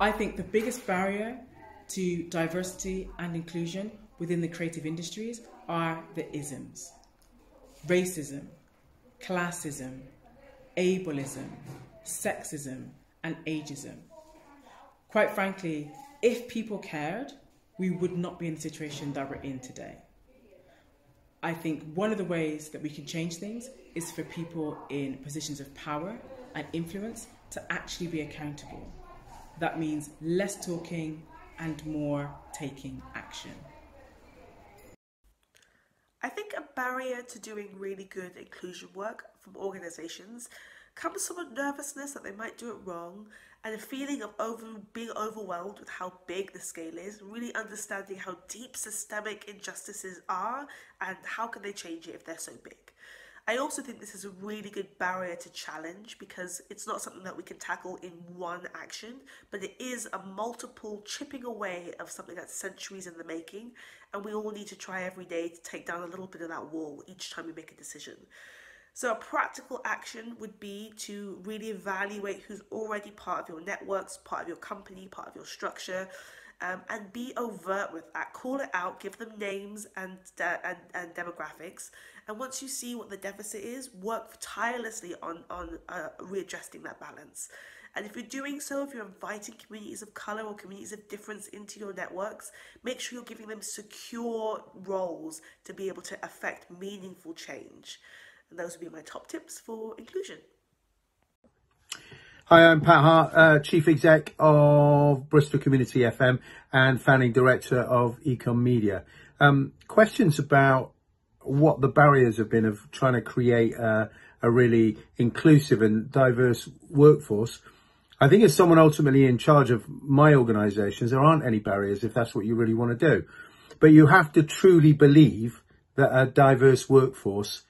I think the biggest barrier to diversity and inclusion within the creative industries are the isms. Racism, classism, ableism, sexism, and ageism. Quite frankly, if people cared, we would not be in the situation that we're in today. I think one of the ways that we can change things is for people in positions of power and influence to actually be accountable. That means less talking and more taking action. I think a barrier to doing really good inclusion work from organisations comes from a nervousness that they might do it wrong and a feeling of being overwhelmed with how big the scale is, really understanding how deep systemic injustices are and how can they change it if they're so big. I also think this is a really good barrier to challenge because it's not something that we can tackle in one action, but it is a multiple chipping away of something that's centuries in the making, and we all need to try every day to take down a little bit of that wall each time we make a decision. So a practical action would be to really evaluate who's already part of your networks, part of your company, part of your structure, and be overt with that. Call it out, give them names and demographics. And once you see what the deficit is, work tirelessly on readjusting that balance. And if you're doing so, if you're inviting communities of colour or communities of difference into your networks, make sure you're giving them secure roles to be able to affect meaningful change. And those would be my top tips for inclusion. Hi, I'm Pat Hart, Chief Exec of Bristol Community FM and Founding Director of Ecom Media. Questions about what the barriers have been of trying to create a really inclusive and diverse workforce. I think as someone ultimately in charge of my organisations, there aren't any barriers if that's what you really want to do. But you have to truly believe that a diverse workforce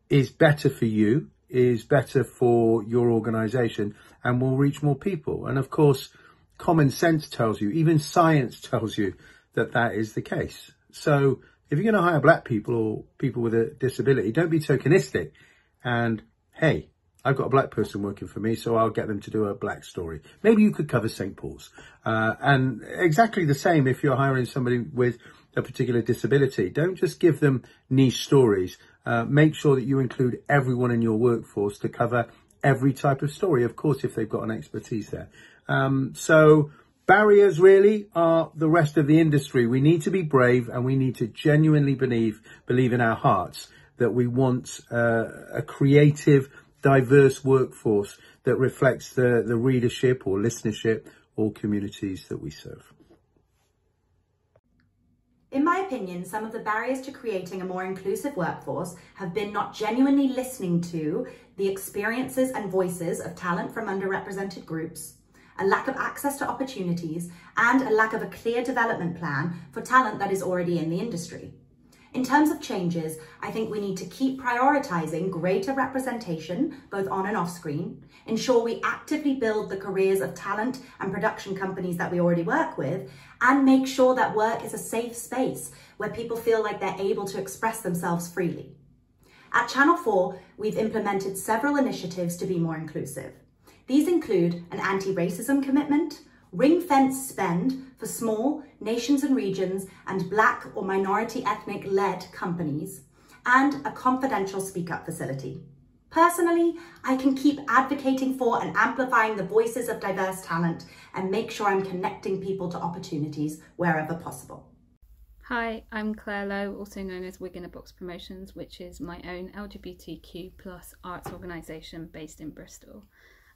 is better for you, is better for your organisation and will reach more people. And of course, common sense tells you, even science tells you that that is the case. So if you're going to hire black people or people with a disability, don't be tokenistic and, hey, I've got a black person working for me, so I'll get them to do a black story. Maybe you could cover St. Paul's. And exactly the same if you're hiring somebody with a particular disability. Don't just give them niche stories. Make sure that you include everyone in your workforce to cover every type of story, of course, if they've got an expertise there. So barriers really are the rest of the industry. We need to be brave and we need to genuinely believe in our hearts that we want a creative, diverse workforce that reflects the readership or listenership or communities that we serve. In my opinion, some of the barriers to creating a more inclusive workforce have been not genuinely listening to the experiences and voices of talent from underrepresented groups, a lack of access to opportunities, and a lack of a clear development plan for talent that is already in the industry. In terms of changes, I think we need to keep prioritising greater representation, both on and off screen, ensure we actively build the careers of talent and production companies that we already work with, and make sure that work is a safe space where people feel like they're able to express themselves freely. At Channel 4, we've implemented several initiatives to be more inclusive. These include an anti-racism commitment, ring-fence spend for small nations and regions and black or minority ethnic-led companies, and a confidential speak-up facility. Personally, I can keep advocating for and amplifying the voices of diverse talent and make sure I'm connecting people to opportunities wherever possible. Hi, I'm Claire Lowe, also known as Wig in a Box Promotions, which is my own LGBTQ+ arts organisation based in Bristol.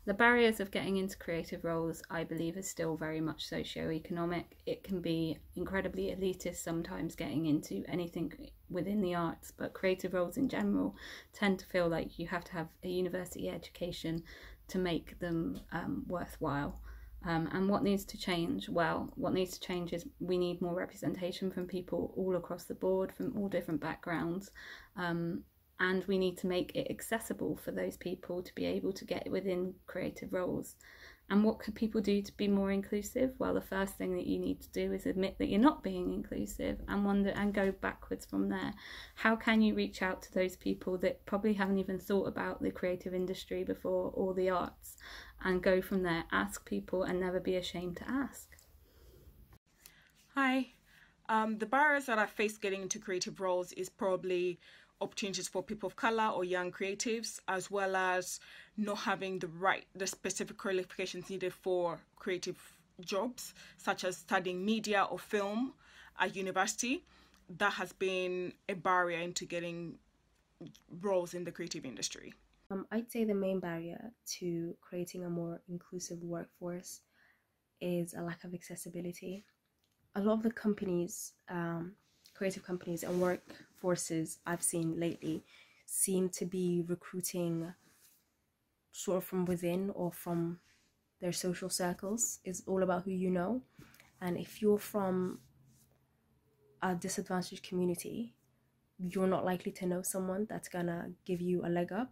The barriers of getting into creative roles, I believe, are still very much socio-economic. It can be incredibly elitist sometimes getting into anything within the arts, but creative roles in general tend to feel like you have to have a university education to make them worthwhile. And what needs to change? Well, what needs to change is we need more representation from people all across the board, from all different backgrounds. And we need to make it accessible for those people to be able to get within creative roles. And what could people do to be more inclusive? Well, the first thing that you need to do is admit that you're not being inclusive and wonder and go backwards from there. How can you reach out to those people that probably haven't even thought about the creative industry before or the arts, and go from there? Ask people and never be ashamed to ask. Hi. The barriers that I face getting into creative roles is probably opportunities for people of color or young creatives, as well as not having the specific qualifications needed for creative jobs, such as studying media or film at university. That has been a barrier into getting roles in the creative industry. I'd say the main barrier to creating a more inclusive workforce is a lack of accessibility. A lot of the companies, creative companies and workforces I've seen lately seem to be recruiting sort of from within or from their social circles. It's all about who you know. And if you're from a disadvantaged community, you're not likely to know someone that's gonna give you a leg up.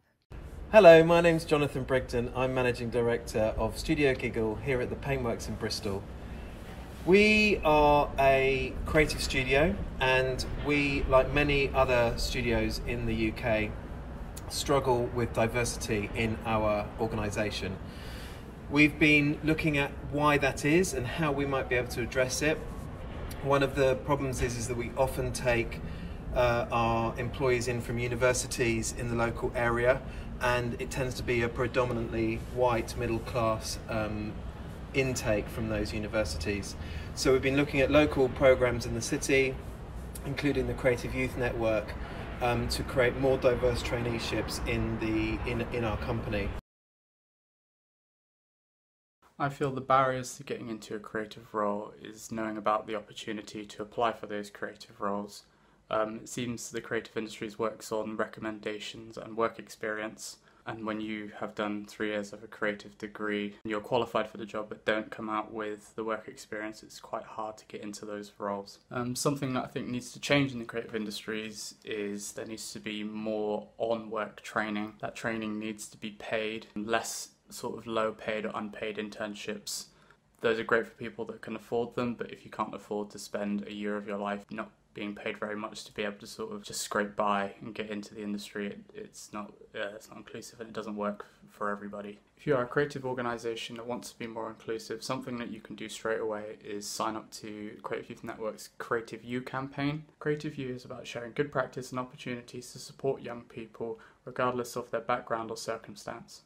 Hello, my name's Jonathan Brigdon. I'm Managing Director of Studio Giggle here at the Paintworks in Bristol. We are a creative studio, and we, like many other studios in the UK, struggle with diversity in our organisation. We've been looking at why that is and how we might be able to address it. One of the problems is that we often take our employees in from universities in the local area, and it tends to be a predominantly white middle class intake from those universities. So we've been looking at local programs in the city, including the Creative Youth Network, to create more diverse traineeships in our company. I feel the barriers to getting into a creative role is knowing about the opportunity to apply for those creative roles. It seems the creative industries works on recommendations and work experience, and when you have done 3 years of a creative degree, you're qualified for the job but don't come out with the work experience, it's quite hard to get into those roles. Something that I think needs to change in the creative industries is there needs to be more on-work training. That training needs to be paid, less sort of low-paid or unpaid internships. Those are great for people that can afford them, but if you can't afford to spend a year of your life not being paid very much to be able to sort of just scrape by and get into the industry, it's not inclusive, and it doesn't work for everybody. If you are a creative organisation that wants to be more inclusive, something that you can do straight away is sign up to Creative Youth Network's Creative You campaign. Creative You is about sharing good practice and opportunities to support young people regardless of their background or circumstance.